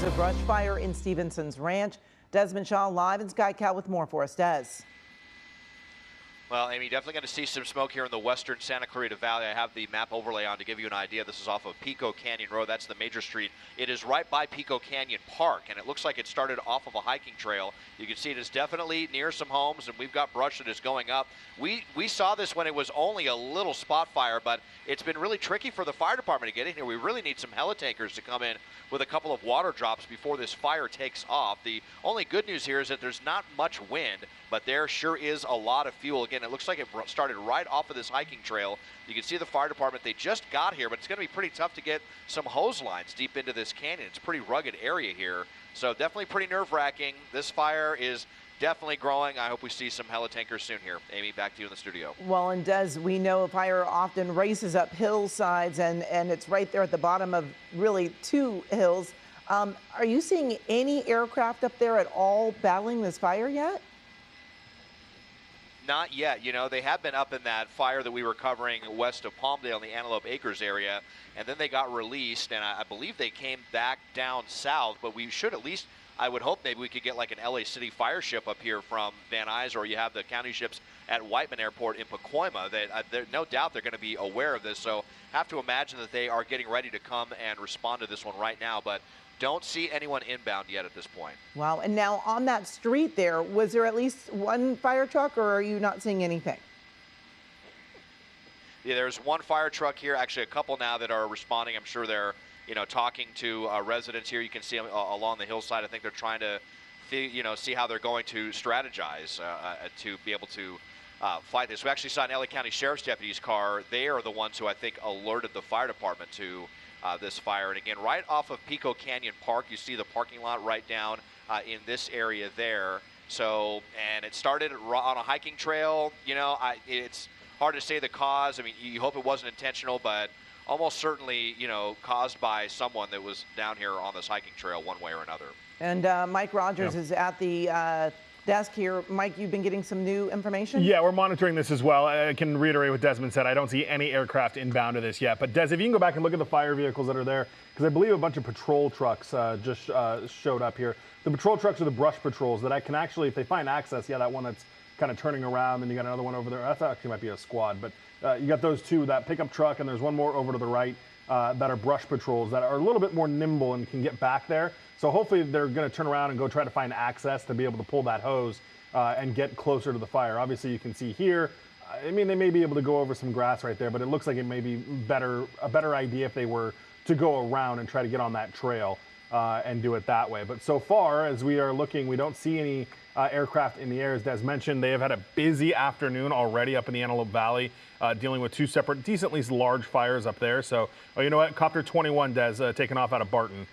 a brush fire in Stevenson's Ranch. Desmond Shaw live in SkyCal with more for us. Des. Well, Amy, definitely going to see some smoke here in the western Santa Clarita Valley. I have the map overlay on to give you an idea. This is off of Pico Canyon Road. That's the major street. It is right by Pico Canyon Park, and it looks like it started off of a hiking trail. You can see it is definitely near some homes, and we've got brush that is going up. We saw this when it was only a little spot fire, but it's been really tricky for the fire department to get in here. We really need some helitankers to come in with a couple of water drops before this fire takes off. The only good news here is that there's not much wind, but there sure is a lot of fuel. Again, it looks like it started right off of this hiking trail. You can see the fire department, they just got here, but it's going to be pretty tough to get some hose lines deep into this canyon. It's a pretty rugged area here, so definitely pretty nerve-wracking. This fire is definitely growing. I hope we see some helitankers soon here. Amy, back to you in the studio. Well, and Des, we know fire often races up hillsides, and it's right there at the bottom of really two hills. Are you seeing any aircraft up there at all battling this fire yet? Not yet. You know, they have been up in that fire that we were covering west of Palmdale in the Antelope Acres area, and then they got released, and I believe they came back down south, but we should at least, I would hope maybe we could get like an LA City fire ship up here from Van Nuys, or you have the county ships at Whiteman Airport in Pacoima. That no doubt they're going to be aware of this, so have to imagine that they are getting ready to come and respond to this one right now, but don't see anyone inbound yet at this point. Wow. And now on that street there, was there at least one fire truck, or are you not seeing anything? Yeah, there's one fire truck here, actually a couple now that are responding. I'm sure they're, you know, talking to residents here. You can see them along the hillside. I think they're trying to, see how they're going to strategize to be able to fight this. We actually saw an LA County Sheriff's deputy's car. They are the ones who I think alerted the fire department to this fire. And again, right off of Pico Canyon Park, you see the parking lot right down in this area there. So, and it started on a hiking trail. You know, it's hard to say the cause. I mean, you hope it wasn't intentional, but almost certainly, you know, caused by someone that was down here on this hiking trail one way or another. And Mike Rogers is at the desk here. Mike, you've been getting some new information? Yeah, we're monitoring this as well. I can reiterate what Desmond said. I don't see any aircraft inbound to this yet. But Des, if you can go back and look at the fire vehicles that are there, because I believe a bunch of patrol trucks just showed up here. The patrol trucks are the brush patrols that I can actually, if they find access, that one that's kind of turning around, and you got another one over there. That actually might be a squad, but you got those two, that pickup truck, and there's one more over to the right that are brush patrols that are a little bit more nimble and can get back there. So hopefully they're going to turn around and go try to find access to be able to pull that hose and get closer to the fire. Obviously, you can see here, I mean, they may be able to go over some grass right there, but it looks like it may be a better idea if they were to go around and try to get on that trail and do it that way. But so far, as we are looking, we don't see any aircraft in the air. As Des mentioned, they have had a busy afternoon already up in the Antelope Valley, dealing with two separate, decently large fires up there. So, you know what, Copter 21, Des, taking off out of Barton.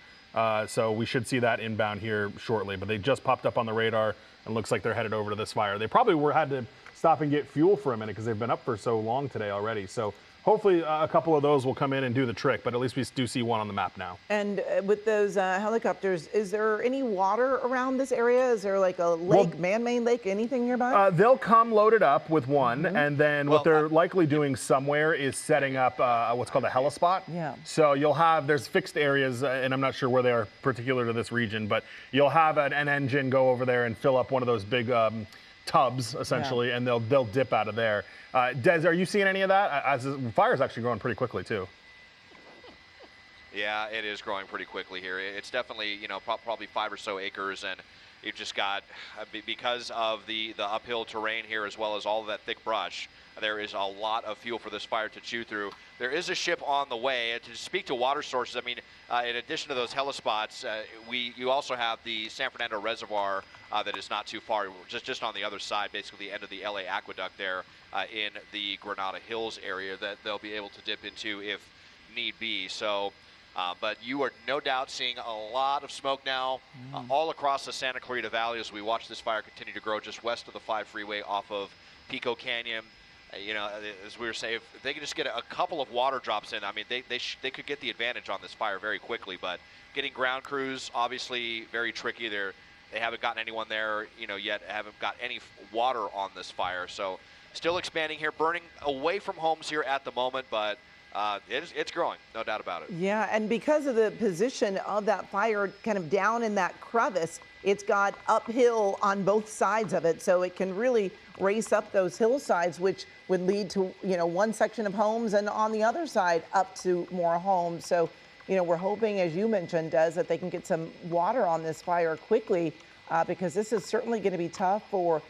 So we should see that inbound here shortly, but they just popped up on the radar and looks like they're headed over to this fire. They probably had to stop and get fuel for a minute because they've been up for so long today already. So hopefully a couple of those will come in and do the trick, but at least we do see one on the map now. And with those helicopters, is there any water around this area? Is there like a lake, man-made lake, anything nearby? They'll come loaded up with one, and then what they're likely doing somewhere is setting up what's called a helispot. Yeah. So you'll have, there's fixed areas, and I'm not sure where they are particular to this region, but you'll have an engine go over there and fill up one of those big tubs, essentially, and they'll dip out of there. Des, are you seeing any of that? As the fire's actually growing pretty quickly too. Yeah, it is growing pretty quickly here. It's definitely, you know, probably 5 or so acres, and you've just got, because of the uphill terrain here, as well as all of that thick brush, there is a lot of fuel for this fire to chew through. There is a ship on the way. To speak to water sources, I mean, in addition to those helispots, you also have the San Fernando Reservoir that is not too far, just on the other side, basically the end of the LA Aqueduct there in the Granada Hills area that they'll be able to dip into if need be. So, but you are no doubt seeing a lot of smoke now all across the Santa Clarita Valley as we watch this fire continue to grow just west of the 5 freeway off of Pico Canyon. You know, as we were saying, if they could just get a couple of water drops in, I mean, they could get the advantage on this fire very quickly. But getting ground crews, obviously very tricky. They haven't gotten anyone there, you know, yet. Haven't got any water on this fire. So still expanding here, burning away from homes here at the moment, but It's growing, no doubt about it. Yeah, and because of the position of that fire kind of down in that crevice, it's got uphill on both sides of it. So it can really race up those hillsides, which would lead to, one section of homes and on the other side up to more homes. So, we're hoping, as you mentioned, Des, that they can get some water on this fire quickly because this is certainly going to be tough for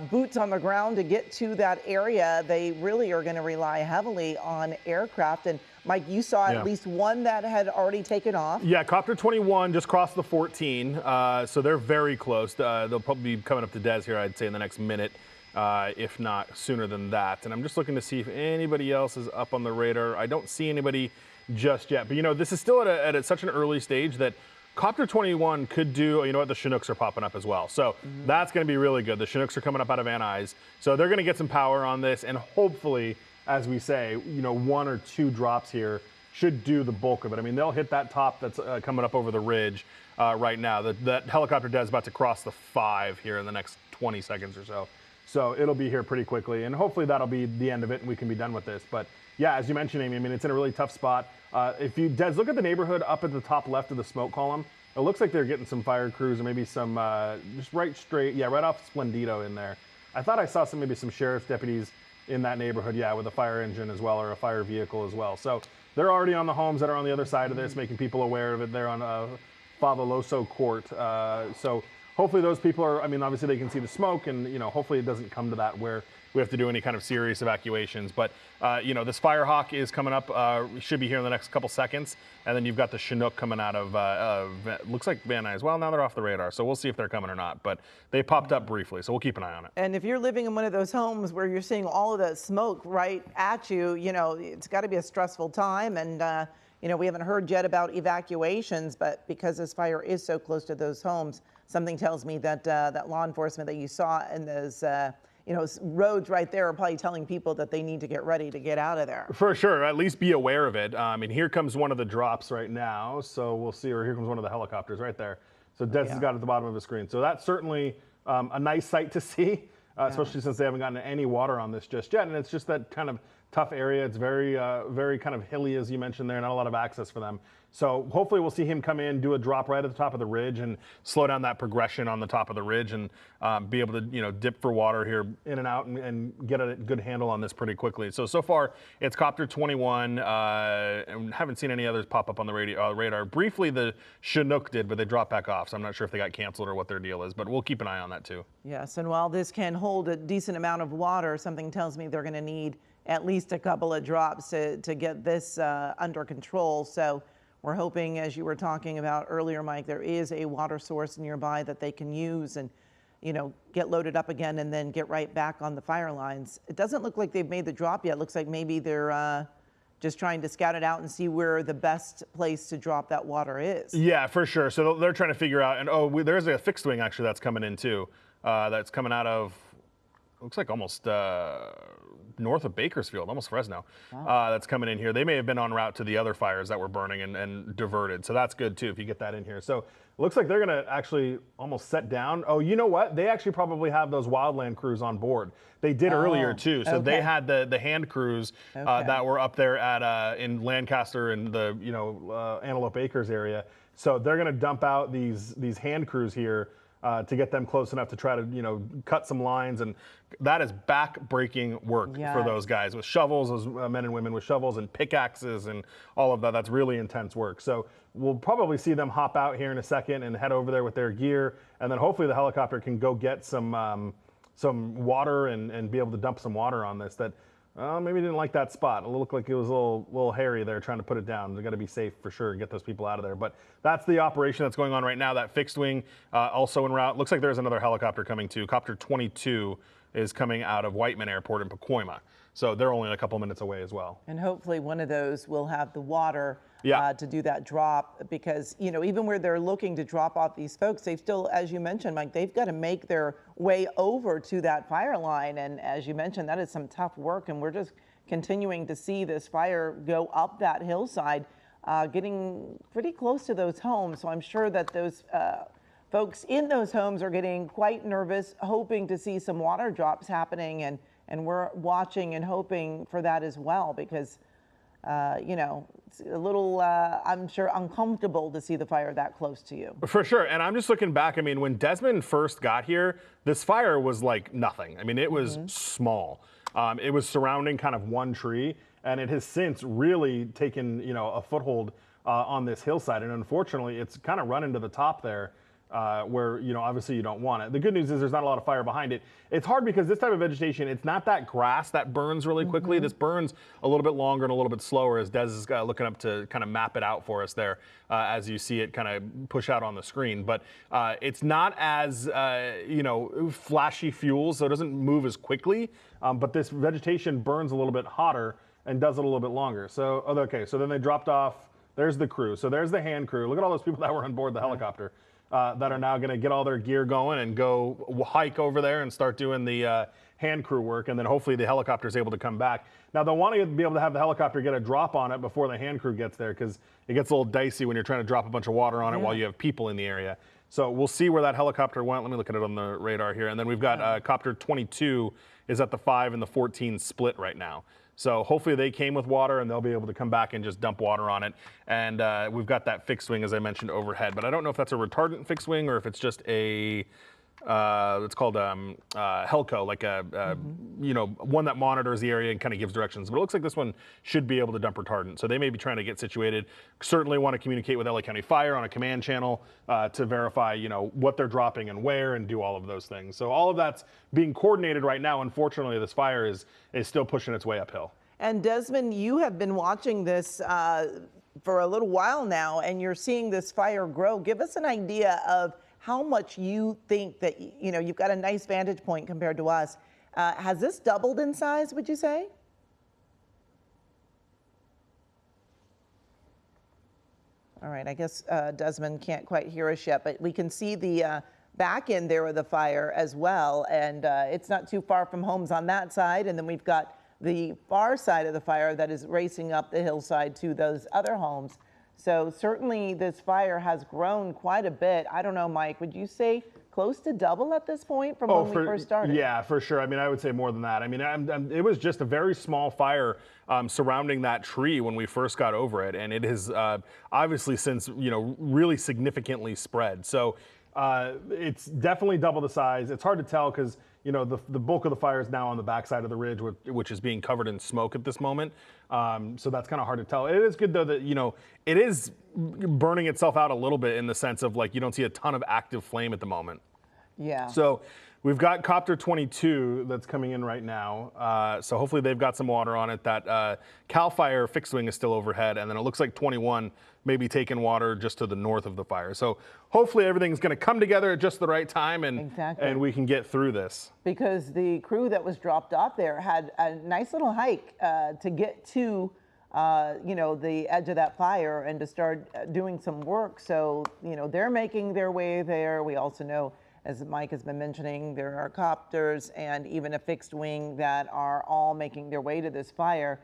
boots on the ground to get to that area. They really are going to rely heavily on aircraft. And Mike, you saw at least one that had already taken off. Yeah, Copter 21 just crossed the 14, so they're very close. They'll probably be coming up to Des here, I'd say, in the next minute, if not sooner than that. And I'm just looking to see if anybody else is up on the radar. I don't see anybody just yet. But, this is still at such an early stage that Copter 21 could do, the Chinooks are popping up as well. So that's going to be really good. The Chinooks are coming up out of Van Nuys. So they're going to get some power on this. And hopefully, as we say, 1 or 2 drops here should do the bulk of it. I mean, they'll hit that top that's coming up over the ridge right now. That helicopter is about to cross the 5 here in the next 20 seconds or so. So it'll be here pretty quickly. And hopefully that'll be the end of it and we can be done with this. But yeah, as you mentioned, Amy, I mean, it's in a really tough spot. If you, Des, look at the neighborhood up at the top left of the smoke column. It looks like they're getting some fire crews or maybe some, just right off Splendido in there. I thought I saw maybe some sheriff's deputies in that neighborhood, with a fire engine as well or a fire vehicle as well. So they're already on the homes that are on the other side of this, making people aware of it. They're on Favoloso Court. So hopefully those people are, I mean, obviously they can see the smoke and, hopefully it doesn't come to that where we have to do any kind of serious evacuations. But, this Firehawk is coming up, should be here in the next couple seconds. And then you've got the Chinook coming out of, looks like Van Nuys. Well, now they're off the radar, so we'll see if they're coming or not. But they popped up briefly, so we'll keep an eye on it. And if you're living in one of those homes where you're seeing all of that smoke right at you, it's got to be a stressful time. And, we haven't heard yet about evacuations, but because this fire is so close to those homes, something tells me that that law enforcement that you saw in those roads right there are probably telling people that they need to get ready to get out of there. For sure, at least be aware of it. And here comes one of the drops right now. So we'll see, or here comes one of the helicopters right there. So Des has got it at the bottom of the screen. So that's certainly a nice sight to see, especially since they haven't gotten any water on this just yet. And it's just that kind of tough area. It's very, very kind of hilly, as you mentioned there, not a lot of access for them. So hopefully we'll see him come in, do a drop right at the top of the ridge and slow down that progression on the top of the ridge and be able to, dip for water here in and out and get a good handle on this pretty quickly. So far it's Copter 21 and haven't seen any others pop up on the radar. Briefly the Chinook did, but they dropped back off. So I'm not sure if they got canceled or what their deal is, but we'll keep an eye on that too. Yes, and while this can hold a decent amount of water, something tells me they're going to need at least a couple of drops to get this under control. So we're hoping, as you were talking about earlier, Mike, there is a water source nearby that they can use and, get loaded up again and then get right back on the fire lines. It doesn't look like they've made the drop yet. It looks like maybe they're just trying to scout it out and see where the best place to drop that water is. Yeah, for sure. So they're trying to figure out, and there's a fixed wing actually that's coming in too. That's coming out of, looks like almost north of Bakersfield, almost Fresno. Wow. That's coming in here. They may have been en route to the other fires that were burning and diverted. So that's good too if you get that in here. So it looks like they're going to actually almost set down. Oh, you know what? They actually probably have those wildland crews on board. They did earlier too. So they had the hand crews that were up there at in Lancaster and the Antelope Acres area. So they're going to dump out these hand crews here to get them close enough to try to, cut some lines. And that is back-breaking work for those guys with shovels, those men and women with shovels and pickaxes and all of that. That's really intense work. So we'll probably see them hop out here in a second and head over there with their gear. And then hopefully the helicopter can go get some water and be able to dump some water on this. That maybe didn't like that spot. It looked like it was a little hairy there trying to put it down. They got to be safe for sure and get those people out of there. But that's the operation that's going on right now. That fixed wing also en route. Looks like there's another helicopter coming too. Copter 22 is coming out of Whiteman Airport in Pacoima. So they're only a couple minutes away as well. And hopefully one of those will have the water to do that drop because, even where they're looking to drop off these folks, they've still, as you mentioned, Mike, they've got to make their way over to that fire line. And as you mentioned, that is some tough work. And we're just continuing to see this fire go up that hillside, getting pretty close to those homes. So I'm sure that those folks in those homes are getting quite nervous, hoping to see some water drops happening. And we're watching and hoping for that as well because you know, it's a little, I'm sure, uncomfortable to see the fire that close to you. For sure. And I'm just looking back. I mean, when Desmond first got here, this fire was like nothing. I mean, it was small. It was surrounding kind of one tree, and it has since really taken, you know, a foothold on this hillside. And unfortunately, it's kind of run into the top there. Where, you know, obviously you don't want it. The good news is there's not a lot of fire behind it. It's hard because this type of vegetation, it's not that grass that burns really quickly. This burns a little bit longer and a little bit slower, as Des is looking up to kind of map it out for us there as you see it kind of push out on the screen. But it's not as, you know, flashy fuel, so it doesn't move as quickly. But this vegetation burns a little bit hotter and does it a little bit longer. So, okay, so then they dropped off. There's the crew. So there's the hand crew. Look at all those people that were on board the helicopter. That are now going to get all their gear going and go hike over there and start doing the hand crew work, and then hopefully the helicopter is able to come back. Now they'll want to be able to have the helicopter get a drop on it before the hand crew gets there, because it gets a little dicey when you're trying to drop a bunch of water on it while you have people in the area. So we'll see where that helicopter went. Let me look at it on the radar here. And then we've got copter 22 is at the 5 and the 14 split right now. So hopefully they came with water and they'll be able to come back and just dump water on it. And we've got that fixed wing, as I mentioned, overhead. But I don't know if that's a retardant fixed wing or if it's just a, it's called Helco, like a, you know, one that monitors the area and kind of gives directions. But it looks like this one should be able to dump retardant. So they may be trying to get situated. Certainly want to communicate with LA County Fire on a command channel to verify, you know, what they're dropping and where, and do all of those things. So all of that's being coordinated right now. Unfortunately, this fire is still pushing its way uphill. And Desmond, you have been watching this for a little while now, and you're seeing this fire grow. Give us an idea of how much you think that, you know, you've got a nice vantage point compared to us. Has this doubled in size, would you say? All right, I guess Desmond can't quite hear us yet, but we can see the back end there of the fire as well. And it's not too far from homes on that side. And then we've got the far side of the fire that is racing up the hillside to those other homes. So certainly this fire has grown quite a bit. I don't know, Mike, would you say close to double at this point from when we first started? Yeah, for sure. I mean, I would say more than that. I mean, it was just a very small fire surrounding that tree when we first got over it. And it has obviously since, you know, really significantly spread. So it's definitely double the size. It's hard to tell because, you know, the bulk of the fire is now on the backside of the ridge, which is being covered in smoke at this moment. So that's kind of hard to tell. It is good, though, that, you know, it is burning itself out a little bit in the sense of, like, you don't see a ton of active flame at the moment. Yeah. So we've got Copter 22 that's coming in right now. So hopefully they've got some water on it. That CAL FIRE fixed wing is still overhead. And then it looks like 21 may be taking water just to the north of the fire. So hopefully everything's going to come together at just the right time, and and we can get through this. Because the crew that was dropped off there had a nice little hike to get to, you know, the edge of that fire and to start doing some work. So, you know, they're making their way there. We also know, as Mike has been mentioning, there are copters and even a fixed wing that are all making their way to this fire.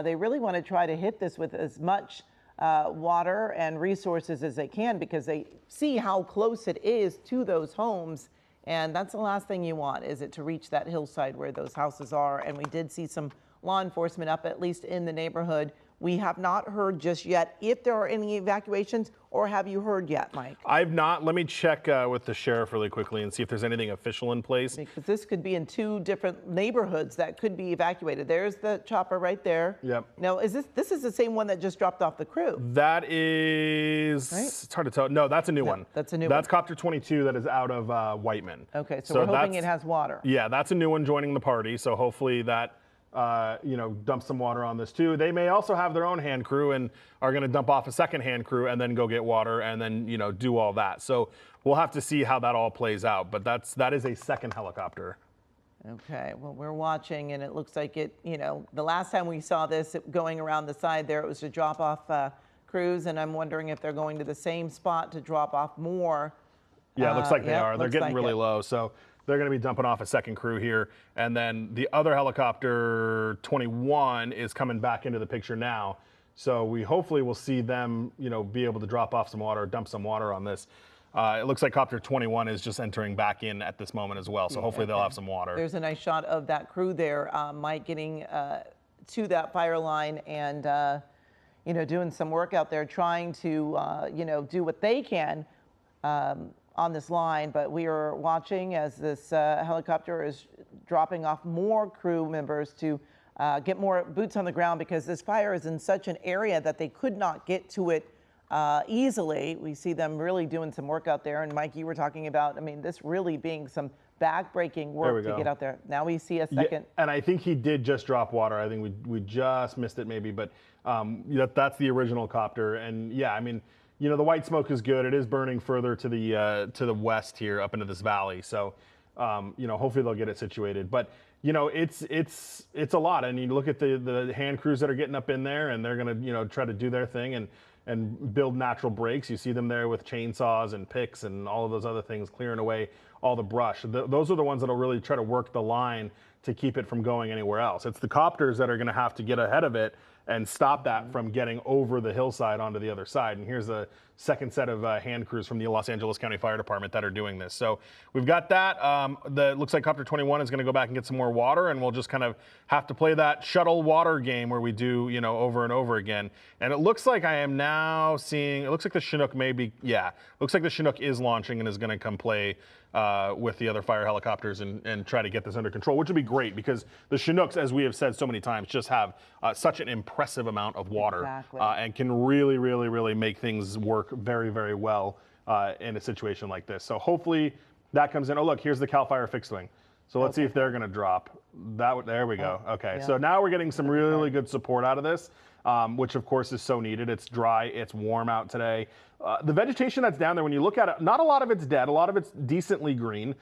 They really want to try to hit this with as much water and resources as they can, because they see how close it is to those homes. And that's the last thing you want, is it to reach that hillside where those houses are. And we did see some law enforcement up, at least in the neighborhood. We have not heard just yet if there are any evacuations, or have you heard yet, Mike? I've not. Let me check with the sheriff really quickly and see if there's anything official in place. Because this could be in 2 different neighborhoods that could be evacuated. There's the chopper right there. Yep. Now, is this is the same one that just dropped off the crew? That is, right? It's hard to tell. No, that's a new one. That's a new one. That's Copter 22 that is out of Whiteman. Okay, so we're hoping it has water. Yeah, that's a new one joining the party. So hopefully that, you know, dump some water on this too. They may also have their own hand crew and are going to dump off a second hand crew and then go get water and then, you know, do all that. So we'll have to see how that all plays out. But that is a second helicopter. Okay, well, we're watching, and it looks like it, you know, the last time we saw this going around the side there, it was to drop off crews, and I'm wondering if they're going to the same spot to drop off more. Yeah, it looks like they are. They're getting really low. So they're going to be dumping off a second crew here. And then the other helicopter, 21, is coming back into the picture now. So we hopefully will see them, you know, be able to drop off some water, dump some water on this. It looks like Copter 21 is just entering back in at this moment as well. So hopefully they'll have some water. There's a nice shot of that crew there, Mike, getting to that fire line and, you know, doing some work out there, trying to, you know, do what they can on this line. But we are watching as this helicopter is dropping off more crew members to get more boots on the ground, because this fire is in such an area that they could not get to it easily. We see them really doing some work out there. And Mike, you were talking about, I mean, this really being some back-breaking work to get out there. Now we see a second. Yeah, and I think he did just drop water. I think we just missed it maybe, but that's the original copter. And yeah, I mean, you know, the white smoke is good. It is burning further to the west here, up into this valley. So, you know, hopefully they'll get it situated. But you know, it's a lot. And you look at the hand crews that are getting up in there, and they're gonna, you know, try to do their thing and build natural breaks. You see them there with chainsaws and picks and all of those other things, clearing away all the brush. Those are the ones that'll really try to work the line to keep it from going anywhere else. It's the copters that are going to have to get ahead of it and stop that from getting over the hillside onto the other side. And here's a second set of hand crews from the Los Angeles County Fire Department that are doing this. So we've got that. Looks like Copter 21 is going to go back and get some more water, and we'll just kind of have to play that shuttle water game where we do, you know, over and over again. And it looks like I am now seeing, it looks like the Chinook looks like the Chinook is launching and is going to come play with the other fire helicopters and try to get this under control, which would be great, because the Chinooks, as we have said so many times, just have such an impressive amount of water. Exactly. And can really, really, really make things work very, very well in a situation like this. So hopefully that comes in. Oh, look, here's the CAL FIRE fixed wing. So let's see if they're going to drop. There we go. Okay, yeah. so now we're getting some really good support out of this, which of course is so needed. It's dry, it's warm out today. The vegetation that's down there, when you look at it, not a lot of it's dead. A lot of it's decently green,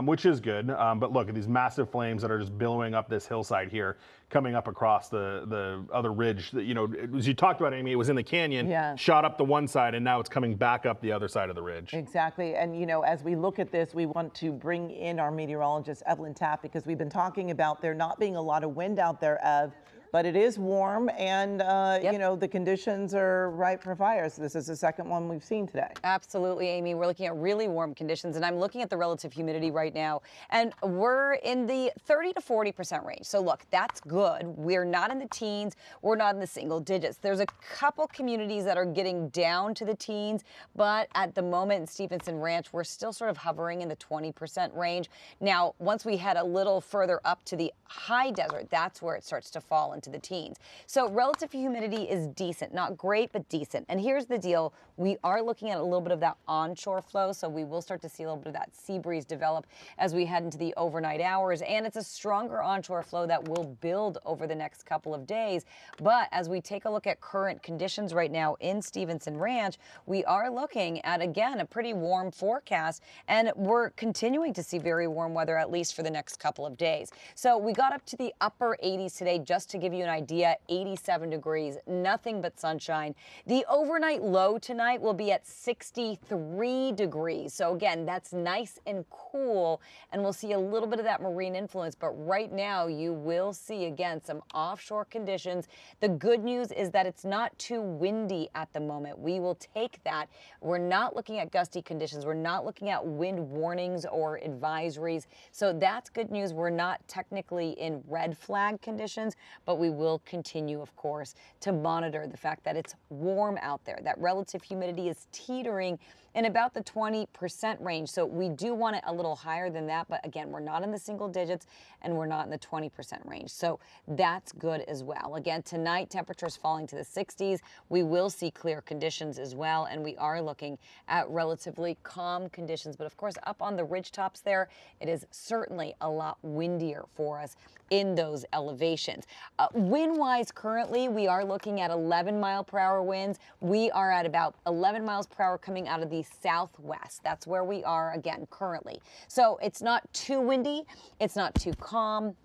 which is good. But look at these massive flames that are just billowing up this hillside here, coming up across the other ridge. That, you know, as you talked about, Amy, it was in the canyon, shot up the one side, and now it's coming back up the other side of the ridge. Exactly. And, you know, as we look at this, we want to bring in our meteorologist, Evelyn Tapp, because we've been talking about there not being a lot of wind out there, Ev. But it is warm, and you know, the conditions are ripe for fires. This is the second one we've seen today. Absolutely, Amy. We're looking at really warm conditions, and I'm looking at the relative humidity right now, and we're in the 30 to 40% range. So look, that's good. We're not in the teens. We're not in the single digits. There's a couple communities that are getting down to the teens, but at the moment in Stevenson Ranch, we're still sort of hovering in the 20% range. Now, once we head a little further up to the high desert, that's where it starts to fall into the teens. So relative humidity is decent, not great, but decent. And here's the deal. We are looking at a little bit of that onshore flow, so we will start to see a little bit of that sea breeze develop as we head into the overnight hours. And it's a stronger onshore flow that will build over the next couple of days. But as we take a look at current conditions right now in Stevenson Ranch, we are looking at, again, a pretty warm forecast, and we're continuing to see very warm weather, at least for the next couple of days. So we got up to the upper 80s today, just to give you an idea, 87 degrees, nothing but sunshine. The overnight low tonight will be at 63 degrees. So again, that's nice and cool, and we'll see a little bit of that marine influence. But right now you will see, again, some offshore conditions. The good news is that it's not too windy at the moment. We will take that. We're not looking at gusty conditions. We're not looking at wind warnings or advisories. So that's good news. We're not technically in red flag conditions, but we will continue, of course, to monitor the fact that it's warm out there. That relative humidity is teetering in about the 20% range. So we do want it a little higher than that. But again, we're not in the single digits, and we're not in the 20% range. So that's good as well. Again, tonight, temperatures falling to the 60s. We will see clear conditions as well. And we are looking at relatively calm conditions. But of course, up on the ridge tops there, it is certainly a lot windier for us in those elevations. Wind-wise, currently, we are looking at 11-mile-per-hour winds. We are at about 11 miles per hour coming out of the southwest. That's where we are, again, currently. So it's not too windy. It's not too calm,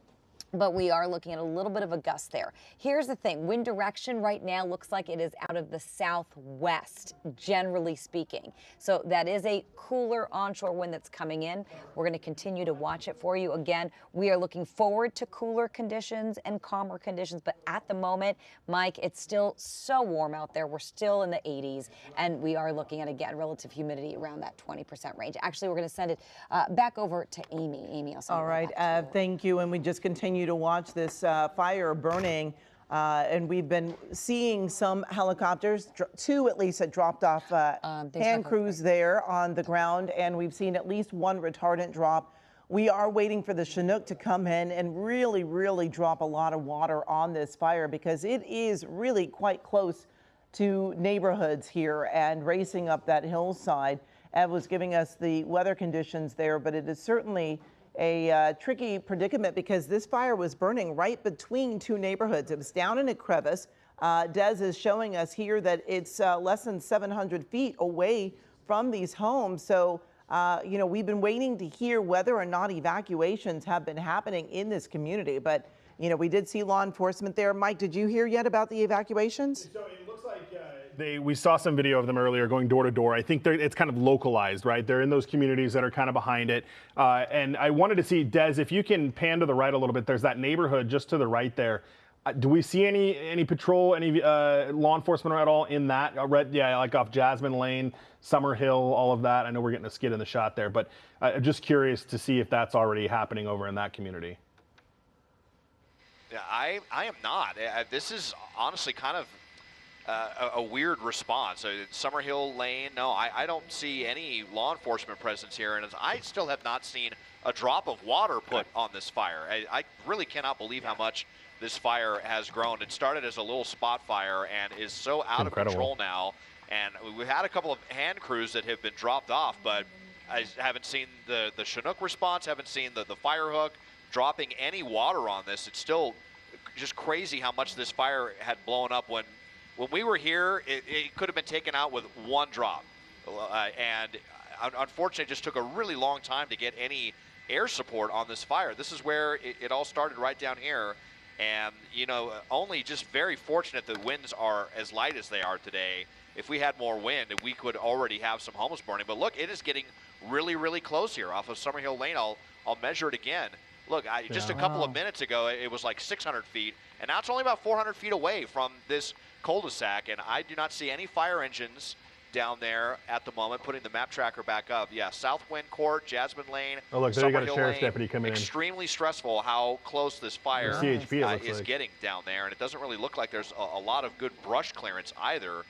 but we are looking at a little bit of a gust there. Here's the thing. Wind direction right now looks like it is out of the southwest, generally speaking. So that is a cooler onshore wind that's coming in. We're going to continue to watch it for you. Again, we are looking forward to cooler conditions and calmer conditions, but at the moment, Mike, it's still so warm out there. We're still in the 80s, and we are looking at, again, relative humidity around that 20% range. Actually, we're going to send it back over to Amy. Amy, I'll send it back to you. Thank you. And we just continue continue to watch this fire burning. And we've been seeing some helicopters, two at least, that dropped off hand crews there on the ground, and we've seen at least one retardant drop. We are waiting for the Chinook to come in and really drop a lot of water on this fire, because it is really quite close to neighborhoods here and racing up that hillside. Ed was giving us the weather conditions there, but it is certainly a tricky predicament because this fire was burning right between two neighborhoods. It was down in a crevice. Des is showing us here that it's less than 700 feet away from these homes. So, you know, we've been waiting to hear whether or not evacuations have been happening in this community. But, you know, we did see law enforcement there. Mike, did you hear yet about the evacuations? So it looks like we saw some video of them earlier going door to door. I think it's kind of localized, right? They're in those communities that are kind of behind it. And I wanted to see, Des, if you can pan to the right a little bit, there's that neighborhood just to the right there. Do we see any patrol, any law enforcement at all in that? Yeah, like off Jasmine Lane, Summer Hill, all of that. I know we're getting a skid in the shot there, but just curious to see if that's already happening over in that community. Yeah, I am not. This is honestly kind of a weird response. Summerhill Lane, no, I don't see any law enforcement presence here, and I still have not seen a drop of water put on this fire. I really cannot believe how much this fire has grown. It started as a little spot fire and is so out of control now, and we've had a couple of hand crews that have been dropped off, but I haven't seen the Chinook response, haven't seen the fire hook dropping any water on this. It's still just crazy how much this fire had blown up. When we were here, it could have been taken out with one drop. And unfortunately, it just took a really long time to get any air support on this fire. This is where it all started, right down here. And, you know, only just very fortunate that winds are as light as they are today. If we had more wind, we could already have some homes burning. But look, it is getting really close here off of Summerhill Lane. I'll measure it again. Look, just a couple of minutes ago, it was like 600 feet, and now it's only about 400 feet away from this cul-de-sac, and I do not see any fire engines down there at the moment. Putting the map tracker back up. Yeah, Southwind Court, Jasmine Lane. Oh, look, there you got a sheriff's deputy coming in. Extremely stressful how close this fire is getting down there, and it doesn't really look like there's a lot of good brush clearance either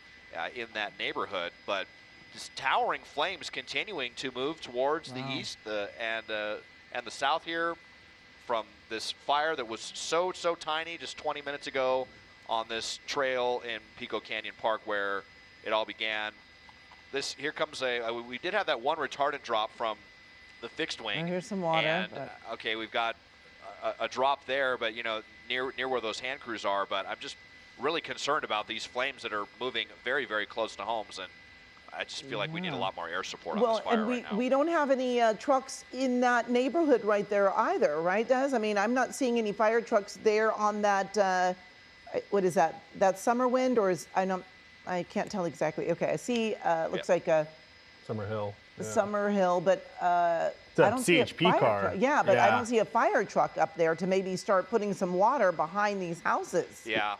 in that neighborhood, but just towering flames continuing to move towards the east and the south here from this fire that was so tiny just 20 minutes ago on this trail in Pico Canyon Park where it all began. Here comes we did have that one retardant drop from the fixed wing. Oh, here's some water. And, okay, we've got a drop there, but you know, near where those hand crews are. But I'm just really concerned about these flames that are moving very close to homes, and I just feel like we need a lot more air support on this fire right now. We don't have any trucks in that neighborhood right there either, right, Des? I mean, I'm not seeing any fire trucks there on that, what is that? That Summer Wind, or is, I can't tell exactly. Okay, I see, looks like a Summerhill. Summerhill, but I don't see a CHP car. Truck. Yeah, but I don't see a fire truck up there to maybe start putting some water behind these houses. Yeah,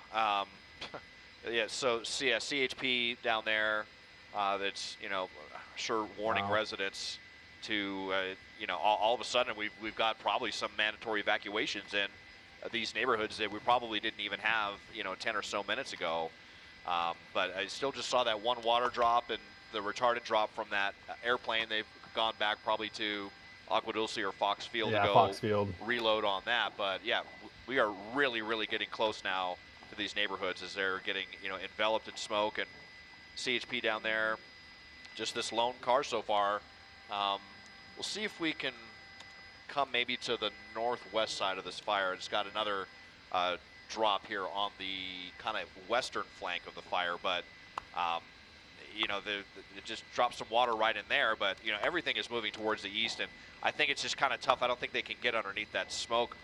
so CHP down there. That's, you know, sure warning residents to, you know, all of a sudden we've got probably some mandatory evacuations in these neighborhoods that we probably didn't even have, you know, 10 or so minutes ago. But I still just saw that one water drop and the retardant drop from that airplane. They've gone back probably to Agua Dulce or Fox Field to go reload on that. But yeah, we are really getting close now to these neighborhoods as they're getting, you know, enveloped in smoke. And CHP down there, just this lone car so far. We'll see if we can come maybe to the northwest side of this fire. It's got another drop here on the kind of western flank of the fire, but you know, it just dropped some water right in there, but you know, everything is moving towards the east, and I think it's just kind of tough. I don't think they can get underneath that smoke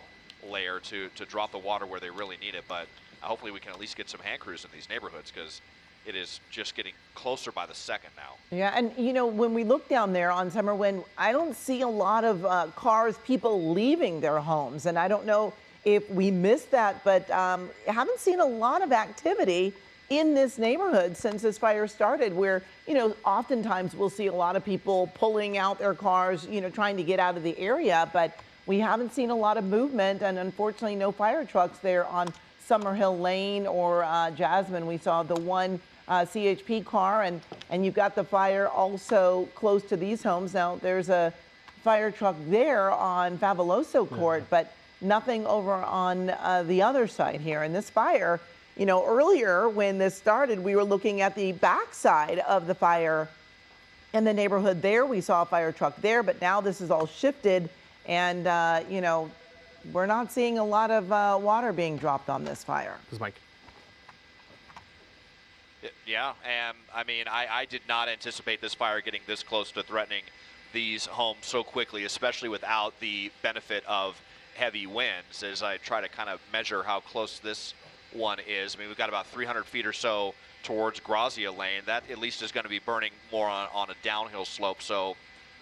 layer to drop the water where they really need it, but hopefully we can at least get some hand crews in these neighborhoods, because it is just getting closer by the second now. Yeah, and you know, when we look down there on Summer Wind, I don't see a lot of cars, people leaving their homes, and I don't know if we missed that, but I haven't seen a lot of activity in this neighborhood since this fire started, where, you know, oftentimes we'll see a lot of people pulling out their cars, you know, trying to get out of the area, but we haven't seen a lot of movement, and unfortunately no fire trucks there on Summerhill Lane or Jasmine. We saw the one CHP car, and you've got the fire also close to these homes. Now there's a fire truck there on Fabuloso Court, but nothing over on the other side here. And this fire, you know, earlier when this started, we were looking at the backside of the fire in the neighborhood there. We saw a fire truck there, but now this is all shifted, and you know, we're not seeing a lot of water being dropped on this fire. This is Mike. Yeah, and I mean, I did not anticipate this fire getting this close to threatening these homes so quickly, especially without the benefit of heavy winds. As I try to kind of measure how close this one is, I mean, we've got about 300 feet or so towards Grazia Lane. That at least is going to be burning more on a downhill slope, so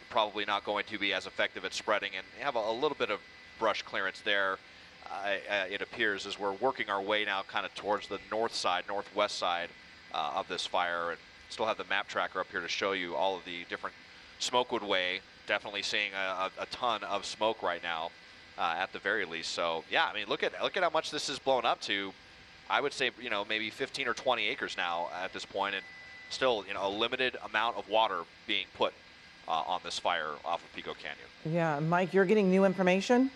probably not going to be as effective at spreading, and have a little bit of brush clearance there. It appears as we're working our way now kind of towards the north side, northwest side of this fire, and still have the map tracker up here to show you all of the different Smokewood Way. Definitely seeing a ton of smoke right now, at the very least. So yeah, I mean, look at how much this is blown up to. I would say, you know, maybe 15 or 20 acres now at this point, and still, you know, a limited amount of water being put on this fire off of Pico Canyon. Yeah, Mike, you're getting new information?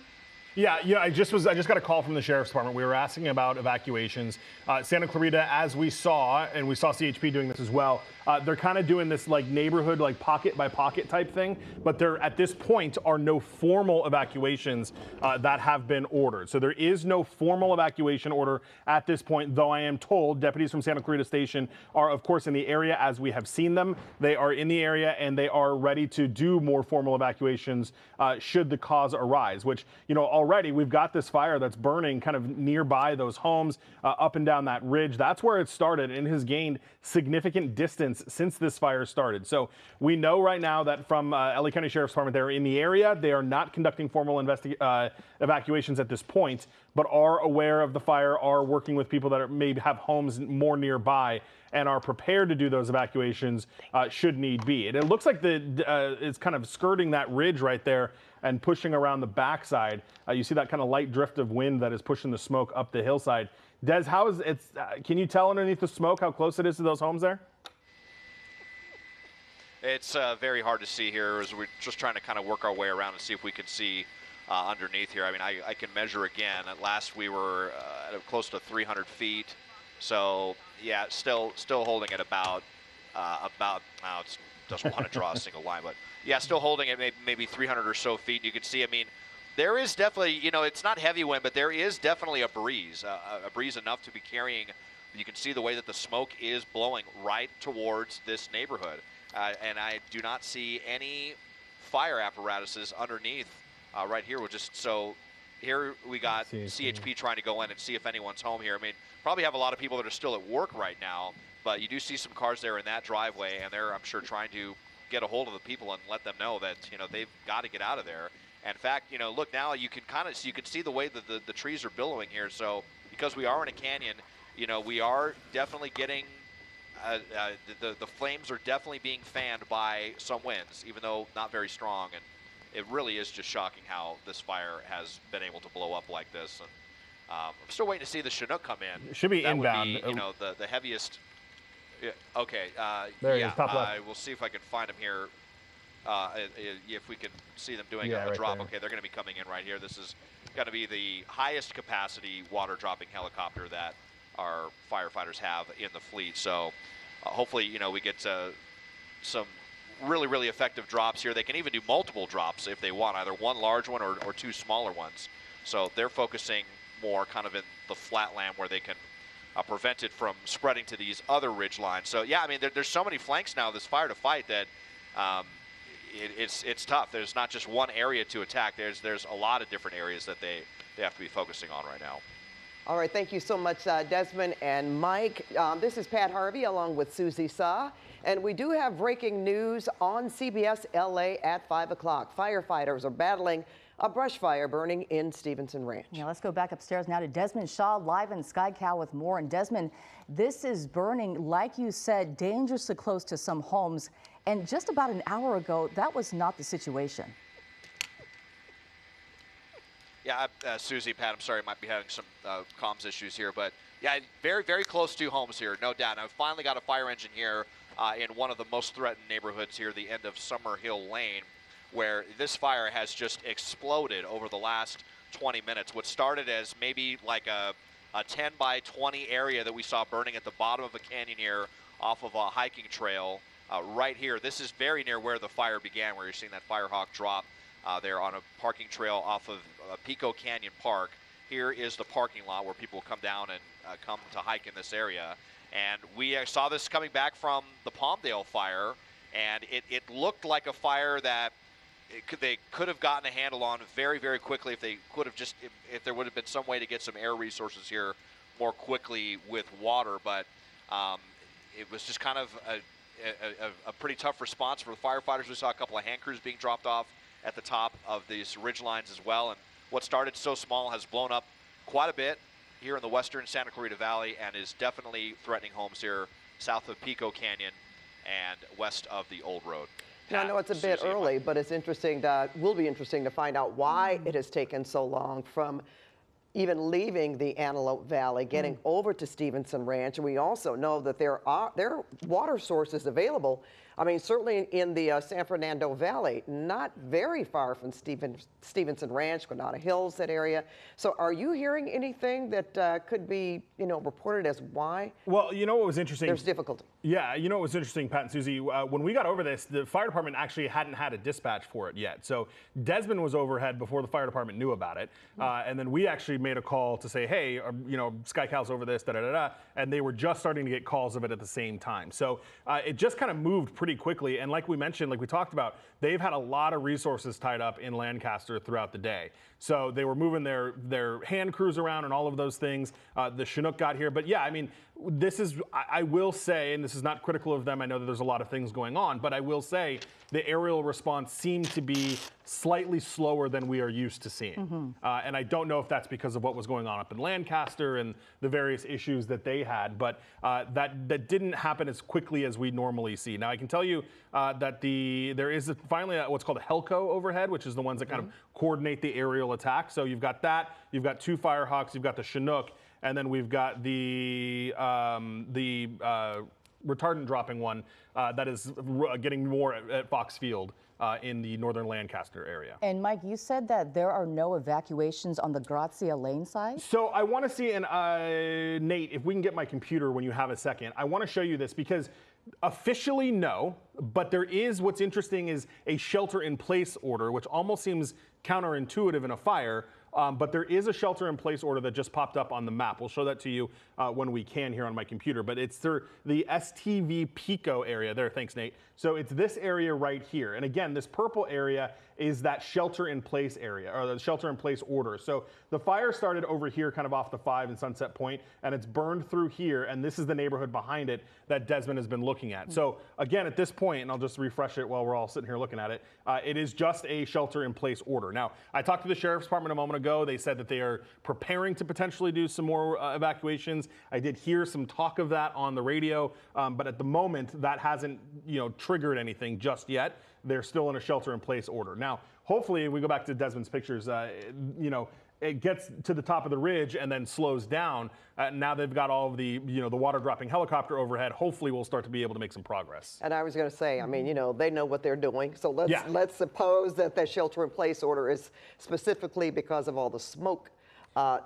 Yeah, I just got a call from the sheriff's department. We were asking about evacuations. Santa Clarita, as we saw, and we saw CHP doing this as well, they're kind of doing this like neighborhood, like pocket by pocket type thing, but there at this point are no formal evacuations that have been ordered. So there is no formal evacuation order at this point, though I am told deputies from Santa Clarita Station are, of course, in the area as we have seen them. They are in the area and they are ready to do more formal evacuations should the cause arise, which, you know, already we've got this fire that's burning kind of nearby those homes, up and down that ridge. That's where it started and has gained significant distance since this fire started. So we know right now that from LA County Sheriff's Department, they're in the area. They are not conducting formal evacuations at this point, but are aware of the fire, are working with people that maybe have homes more nearby, and are prepared to do those evacuations should need be. And it looks like it's kind of skirting that ridge right there and pushing around the backside. You see that kind of light drift of wind that is pushing the smoke up the hillside. Des, how is it? Can you tell underneath the smoke how close it is to those homes there? It's very hard to see here as we're just trying to kind of work our way around and see if we can see underneath here. I mean, I can measure again. At last we were at close to 300 feet. So yeah, still holding it about now it doesn't want to draw a single line, but yeah, still holding it maybe 300 or so feet. You can see, I mean, there is definitely, you know, it's not heavy wind, but there is definitely a breeze enough to be carrying. You can see the way that the smoke is blowing right towards this neighborhood. And I do not see any fire apparatuses underneath right here. We're just, so here we got CHP trying to go in and see if anyone's home here. I mean, probably have a lot of people that are still at work right now, but you do see some cars there in that driveway, and they're, I'm sure, trying to get a hold of the people and let them know that, you know, they've got to get out of there. And in fact, you know, look now, you can kind of, you can see the way that the trees are billowing here. So because we are in a canyon, you know, we are definitely getting, the flames are definitely being fanned by some winds, even though not very strong. And it really is just shocking how this fire has been able to blow up like this. And I'm still waiting to see the Chinook come in. It should be that inbound. Would be, you know, the heaviest. Yeah, okay. There yeah, he is, top left. we'll see if I can find him here. If we can see them doing a right drop. there. Okay, they're going to be coming in right here. This is going to be the highest capacity water dropping helicopter that our firefighters have in the fleet. So hopefully, you know, we get some really effective drops here. They can even do multiple drops if they want, either one large one or two smaller ones. So they're focusing more kind of in the flatland where they can prevent it from spreading to these other ridge lines. So yeah, I mean, there's so many flanks now, this fire to fight, that it's tough. There's not just one area to attack. There's a lot of different areas that they have to be focusing on right now. All right, thank you so much, Desmond and Mike. This is Pat Harvey along with Susie Sa, and we do have breaking news on CBS LA at 5 o'clock. Firefighters are battling a brush fire burning in Stevenson Ranch. Yeah, let's go back upstairs now to Desmond Shaw live in Sky Cow with more. And Desmond, this is burning, like you said, dangerously close to some homes. And just about an hour ago, that was not the situation. Yeah, Susie, Pat, I'm sorry, I might be having some comms issues here, but yeah, very, very close to homes here, no doubt. I've finally got a fire engine here in one of the most threatened neighborhoods here, the end of Summer Hill Lane, where this fire has just exploded over the last 20 minutes. What started as maybe like a 10 by 20 area that we saw burning at the bottom of a canyon here off of a hiking trail right here. This is very near where the fire began, where you're seeing that Firehawk drop there on a parking trail off of Pico Canyon Park. Here is the parking lot where people come down and come to hike in this area. And we saw this coming back from the Palmdale fire, and it looked like a fire that they could have gotten a handle on very, very quickly if they could have just, if there would have been some way to get some air resources here more quickly with water. But it was just kind of a pretty tough response for the firefighters. We saw a couple of hand crews being dropped off at the top of these ridge lines as well. And what started so small has blown up quite a bit here in the western Santa Clarita Valley and is definitely threatening homes here south of Pico Canyon and west of the Old Road. Now, I know it's a bit early, but it's interesting will be interesting to find out why it has taken so long from even leaving the Antelope Valley, getting over to Stevenson Ranch. And we also know that there are water sources available. I mean, certainly in the San Fernando Valley, not very far from Stevenson Ranch, Granada Hills, that area. So are you hearing anything that could be, reported as why? Well, you know what was interesting? There's difficulty. Yeah, you know what was interesting, Pat and Susie? When we got over this, the fire department actually hadn't had a dispatch for it yet. So Desmond was overhead before the fire department knew about it. And then we actually made a call to say, hey, Sky Cal's over this, da-da-da-da. And they were just starting to get calls of it at the same time. So it just kind of moved pretty quickly. And like we mentioned, like we talked about, they've had a lot of resources tied up in Lancaster throughout the day. So they were moving their hand crews around and all of those things. The Chinook got here. But yeah, I mean, this is, I will say, and this is not critical of them, I know that there's a lot of things going on, but I will say the aerial response seemed to be slightly slower than we are used to seeing. And I don't know if that's because of what was going on up in Lancaster and the various issues that they had, but that didn't happen as quickly as we normally see. Now, I can tell you that there is finally what's called a Helco overhead, which is the ones that kind of coordinate the aerial attack. So you've got that, you've got two Firehawks, you've got the Chinook, and then we've got the retardant dropping one that is getting more at Fox Field in the northern Lancaster area. And Mike, you said that there are no evacuations on the Grazia Lane side? So I want to see, and Nate, if we can get my computer when you have a second, I want to show you this because officially no, but there is, what's interesting is a shelter-in-place order, which almost seems counterintuitive in a fire. But there is a shelter-in-place order that just popped up on the map. We'll show that to you when we can here on my computer. But it's the STV Pico area there. Thanks, Nate. So it's this area right here. And again, this purple area is that shelter-in-place area, or the shelter-in-place order. So the fire started over here, kind of off the 5 in Sunset Point, and it's burned through here. And this is the neighborhood behind it that Desmond has been looking at. So again, at this point, and I'll just refresh it while we're all sitting here looking at it, it is just a shelter-in-place order. Now, I talked to the Sheriff's Department a moment ago. They said that they are preparing to potentially do some more evacuations. I did hear some talk of that on the radio, but at the moment, that hasn't triggered anything just yet. They're still in a shelter-in-place order. Now, hopefully, we go back to Desmond's pictures, it gets to the top of the ridge and then slows down. Now they've got all of the, the water-dropping helicopter overhead. Hopefully, we'll start to be able to make some progress. And I was going to say, I mean, they know what they're doing. So let's suppose that the shelter-in-place order is specifically because of all the smoke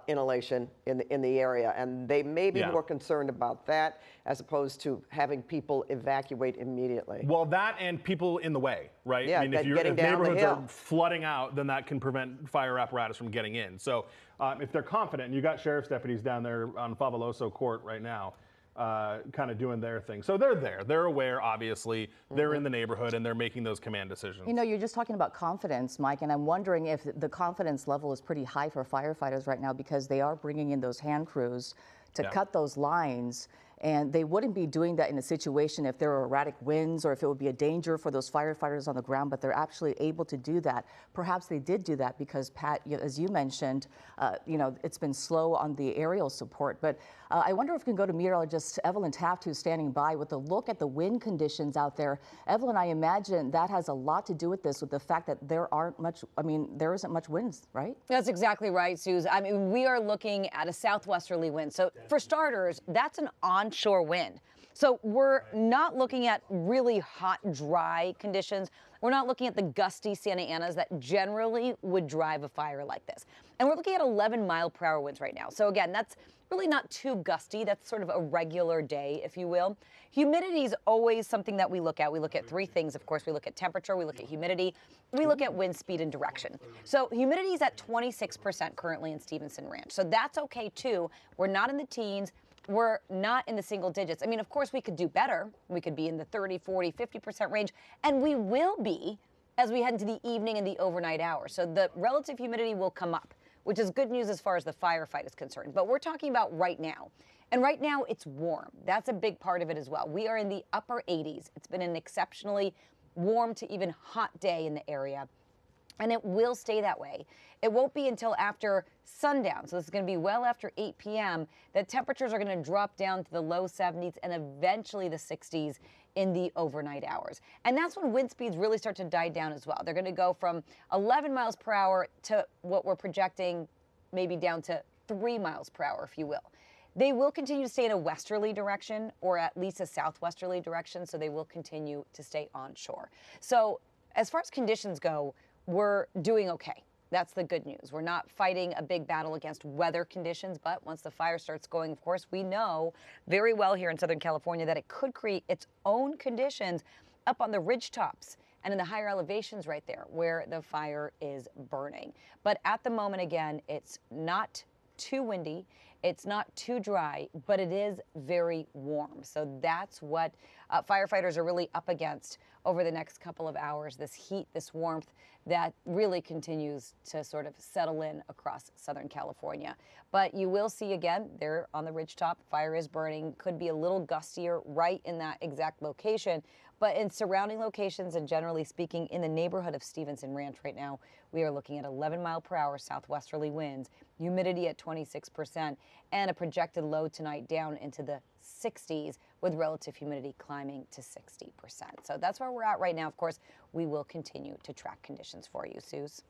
inhalation in the area, and they may be more concerned about that as opposed to having people evacuate immediately. Well, that and people in the way, right? Yeah, I mean, if neighborhoods are flooding out, then that can prevent fire apparatus from getting in. So if they're confident, and you got sheriff's deputies down there on Fabuloso Court right now, kind of doing their thing. So they're there. They're aware, obviously. They're in the neighborhood, and they're making those command decisions. You're just talking about confidence, Mike, and I'm wondering if the confidence level is pretty high for firefighters right now because they are bringing in those hand crews to cut those lines. And they wouldn't be doing that in a situation if there were erratic winds or if it would be a danger for those firefighters on the ground, but they're actually able to do that. Perhaps they did do that because, Pat, as you mentioned, it's been slow on the aerial support. But I wonder if we can go to meteorologist Evelyn Taft, who's standing by with a look at the wind conditions out there. Evelyn, I imagine that has a lot to do with this, with the fact that there isn't much winds, right? That's exactly right, Suze. I mean, we are looking at a southwesterly wind. So for starters, that's an onshore wind. So we're not looking at really hot, dry conditions. We're not looking at the gusty Santa Anas that generally would drive a fire like this. And we're looking at 11-mile-per-hour winds right now. So again, that's really not too gusty. That's sort of a regular day, if you will. Humidity is always something that we look at. We look at three things. Of course, we look at temperature, we look at humidity, we look at wind speed and direction. So humidity is at 26% currently in Stevenson Ranch. So that's okay too. We're not in the teens. We're not in the single digits. I mean, of course, we could do better. We could be in the 30, 40, 50% range, and we will be as we head into the evening and the overnight hours. So the relative humidity will come up, which is good news as far as the firefight is concerned. But we're talking about right now. And right now, it's warm. That's a big part of it as well. We are in the upper 80s. It's been an exceptionally warm to even hot day in the area. And it will stay that way. It won't be until after sundown, so this is going to be well after 8 p.m., that temperatures are going to drop down to the low 70s and eventually the 60s in the overnight hours. And that's when wind speeds really start to die down as well. They're going to go from 11 miles per hour to what we're projecting maybe down to 3 miles per hour, if you will. They will continue to stay in a westerly direction or at least a southwesterly direction, so they will continue to stay onshore. So as far as conditions go, we're doing okay. That's the good news. We're not fighting a big battle against weather conditions, but once the fire starts going, of course, we know very well here in Southern California that it could create its own conditions up on the ridge tops and in the higher elevations right there where the fire is burning. But at the moment, again, it's not too windy, it's not too dry, but it is very warm. So that's what firefighters are really up against over the next couple of hours, this heat, this warmth that really continues to sort of settle in across Southern California. But you will see again, there on the ridgetop, fire is burning, could be a little gustier right in that exact location. But in surrounding locations and generally speaking in the neighborhood of Stevenson Ranch right now, we are looking at 11-mile-per-hour southwesterly winds, humidity at 26%, and a projected low tonight down into the 60s with relative humidity climbing to 60%. So that's where we're at right now. Of course, we will continue to track conditions for you, Suze.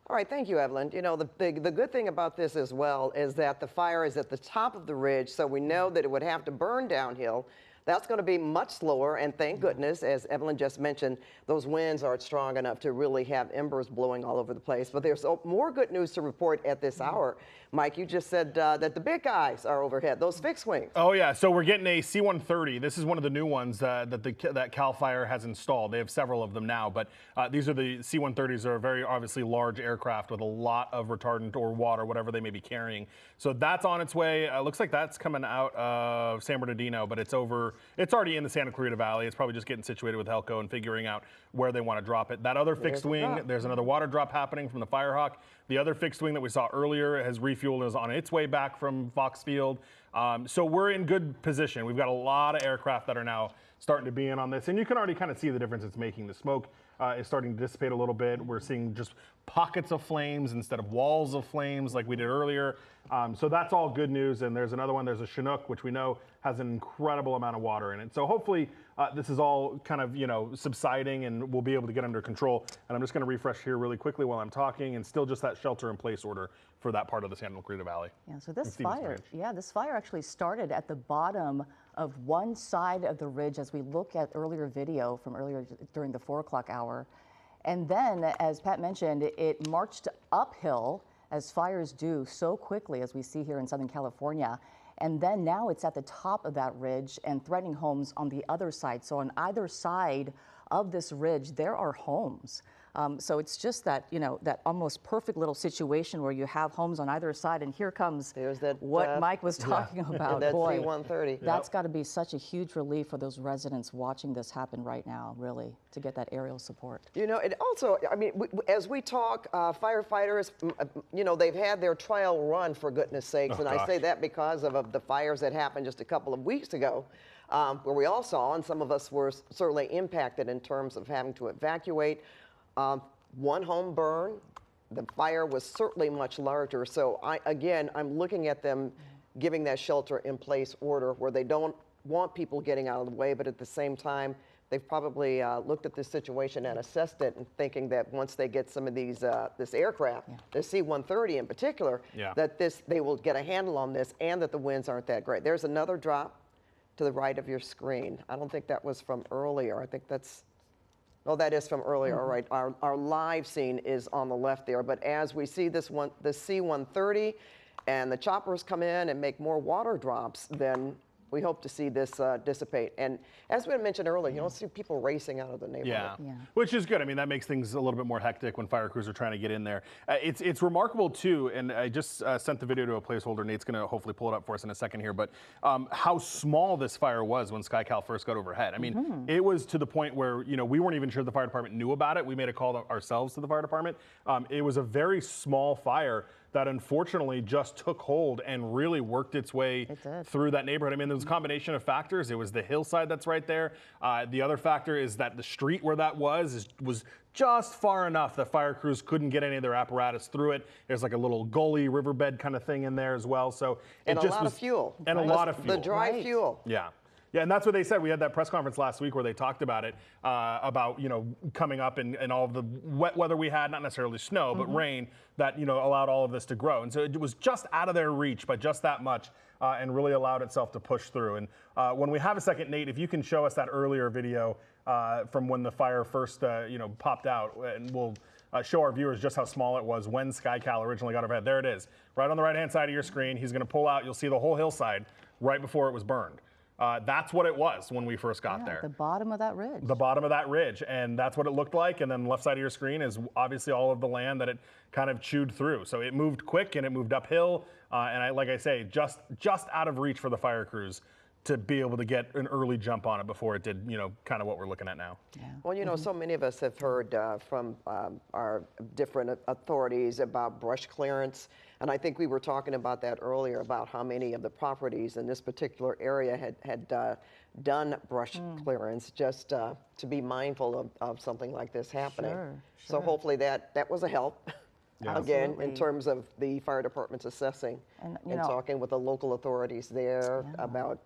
All right, thank you, Evelyn. You know, the good thing about this as well is that the fire is at the top of the ridge, so we know that it would have to burn downhill. That's going to be much slower, and thank goodness, as Evelyn just mentioned, those winds aren't strong enough to really have embers blowing all over the place. But there's more good news to report at this hour. Mike, you just said that the big guys are overhead, those fixed wings. Oh, yeah. So we're getting a C-130. This is one of the new ones that CAL FIRE has installed. They have several of them now, but these are the C-130s. They're a very obviously large aircraft with a lot of retardant or water, whatever they may be carrying. So that's on its way. Looks like that's coming out of San Bernardino, but it's already in the Santa Clarita Valley. It's probably just getting situated with Helco and figuring out where they want to drop it. That other fixed wing, there's another water drop happening from the Firehawk. The other fixed wing that we saw earlier has refueled and is on its way back from Fox Field. So we're in good position. We've got a lot of aircraft that are now starting to be in on this, and you can already kind of see the difference it's making. The smoke is starting to dissipate a little bit. We're seeing just pockets of flames instead of walls of flames like we did earlier. So that's all good news. And there's another one, there's a Chinook, which we know has an incredible amount of water in it. So hopefully this is all kind of, subsiding and we'll be able to get under control. And I'm just going to refresh here really quickly while I'm talking, and still just that shelter in place order for that part of the Santa Clarita Valley. Yeah, so this fire actually started at the bottom of one side of the ridge as we look at earlier video from earlier during the 4 o'clock hour. And then, as Pat mentioned, it marched uphill, as fires do so quickly, as we see here in Southern California. And then now it's at the top of that ridge and threatening homes on the other side. So on either side of this ridge, there are homes. So it's just that, that almost perfect little situation where you have homes on either side, and here comes There's that, what Mike was talking about. that Boy, C-130. that's got to be such a huge relief for those residents watching this happen right now, really, to get that aerial support. It also, I mean, as we talk, firefighters, they've had their trial run, for goodness sakes, and I say that because of the fires that happened just a couple of weeks ago, where we all saw, and some of us were certainly impacted in terms of having to evacuate. One home burned. The fire was certainly much larger. So I'm looking at them giving that shelter in place order where they don't want people getting out of the way, but at the same time, they've probably looked at this situation and assessed it, and thinking that once they get some of these this aircraft, the C-130 in particular, that they will get a handle on this, and that the winds aren't that great. There's another drop to the right of your screen. I don't think that was from earlier. I think that's. Oh, that is from earlier. All right. Our live scene is on the left there. But as we see the C-130 and the choppers come in and make more water drops, then we hope to see this dissipate. And as we mentioned earlier, you don't see people racing out of the neighborhood. Yeah, which is good. I mean, that makes things a little bit more hectic when fire crews are trying to get in there. It's remarkable, too, and I just sent the video to a placeholder. Nate's going to hopefully pull it up for us in a second here, but how small this fire was when SkyCal first got overhead. I mean, it was to the point where, we weren't even sure the fire department knew about it. We made a call ourselves to the fire department. It was a very small fire that unfortunately just took hold and really worked its way through that neighborhood. I mean, there was a combination of factors. It was the hillside that's right there. The other factor is that the street where that was just far enough that fire crews couldn't get any of their apparatus through it. There's like a little gully, riverbed kind of thing in there as well. So and a lot of fuel. And a lot of fuel. The dry fuel. Yeah. Yeah, and that's what they said. We had that press conference last week where they talked about it, about, coming up and all of the wet weather we had, not necessarily snow, but rain that, allowed all of this to grow. And so it was just out of their reach by just that much, and really allowed itself to push through. And when we have a second, Nate, if you can show us that earlier video from when the fire first, popped out, and we'll show our viewers just how small it was when SkyCal originally got overhead. There it is, right on the right-hand side of your screen. He's going to pull out. You'll see the whole hillside right before it was burned. That's what it was when we first got there. The bottom of that ridge. The bottom of that ridge, and that's what it looked like. And then left side of your screen is obviously all of the land that it kind of chewed through. So it moved quick and it moved uphill, and like I say, just out of reach for the fire crews to be able to get an early jump on it before it did, kind of what we're looking at now. Yeah. Well, so many of us have heard from our different authorities about brush clearance. And I think we were talking about that earlier, about how many of the properties in this particular area had done brush clearance, just to be mindful of something like this happening. So hopefully that was a help. Again, in terms of the fire department's assessing and talking with the local authorities there about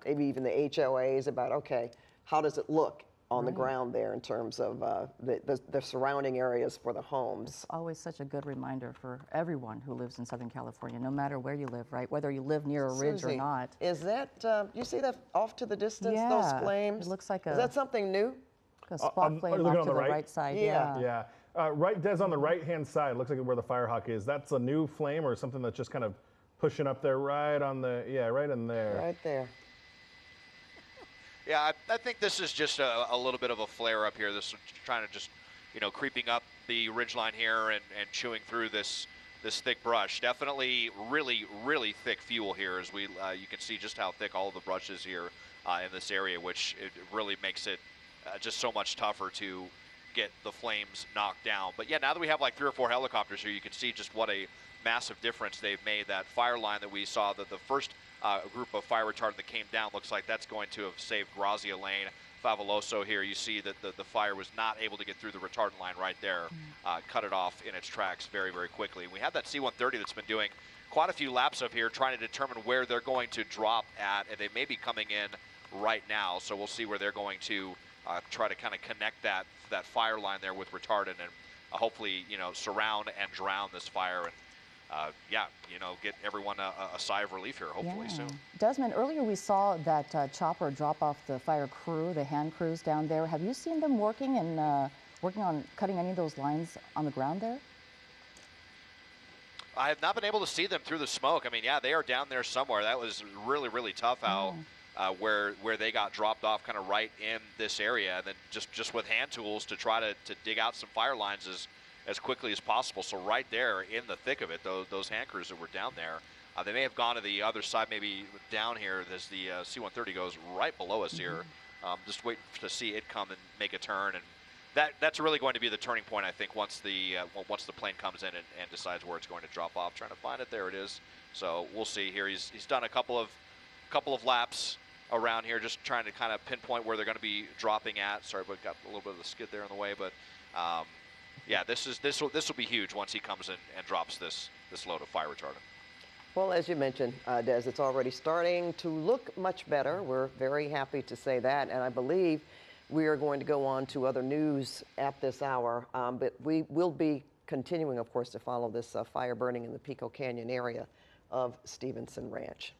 maybe even the HOAs about, okay, how does it look on the ground there in terms of the surrounding areas for the homes. It's always such a good reminder for everyone who lives in Southern California, no matter where you live, right? Whether you live near a ridge or not. Is that, you see that off to the distance, those flames? It looks like Is that something new? A spot flame off to the right side. Yeah. Right, Des, on the right-hand side, looks like where the fire hawk is. That's a new flame or something that's just kind of pushing up there right on the, right in there. Right there. Yeah, I think this is just a little bit of a flare up here. This is trying to just, creeping up the ridgeline here and chewing through this thick brush. Definitely really, really thick fuel here, as you can see just how thick all of the brush is here in this area, which it really makes it just so much tougher to get the flames knocked down. But yeah, now that we have like 3 or 4 helicopters here, you can see just what a massive difference they've made. That fire line that we saw, that the first group of fire retardant that came down, looks like that's going to have saved Grazia Lane. Favoloso here, you see that the fire was not able to get through the retardant line right there, cut it off in its tracks very, very quickly. We have that C-130 that's been doing quite a few laps of here, trying to determine where they're going to drop at, and they may be coming in right now, so we'll see where they're going to try to kind of connect that fire line there with retardant and hopefully, surround and drown this fire and get everyone a sigh of relief here, hopefully soon. Desmond, earlier we saw that chopper drop off the fire crew, the hand crews down there. Have you seen them working on cutting any of those lines on the ground there? I have not been able to see them through the smoke. I mean, yeah, they are down there somewhere. That was really, really tough how where they got dropped off kind of right in this area, and then just with hand tools to try to dig out some fire lines as quickly as possible. So right there in the thick of it, those hand crews that were down there, they may have gone to the other side, maybe down here as the C-130 goes right below us here. Just waiting to see it come and make a turn, and that's really going to be the turning point, I think, once the plane comes in and decides where it's going to drop off. Trying to find it, there it is. So we'll see here. He's done a couple of laps around here, just trying to kind of pinpoint where they're going to be dropping at. Sorry, but got a little bit of the skid there in the way, but yeah, this will be huge once he comes in and drops this load of fire retardant. Well, as you mentioned, Des, it's already starting to look much better. We're very happy to say that, and I believe we are going to go on to other news at this hour, but we will be continuing, of course, to follow this fire burning in the Pico Canyon area of Stevenson Ranch.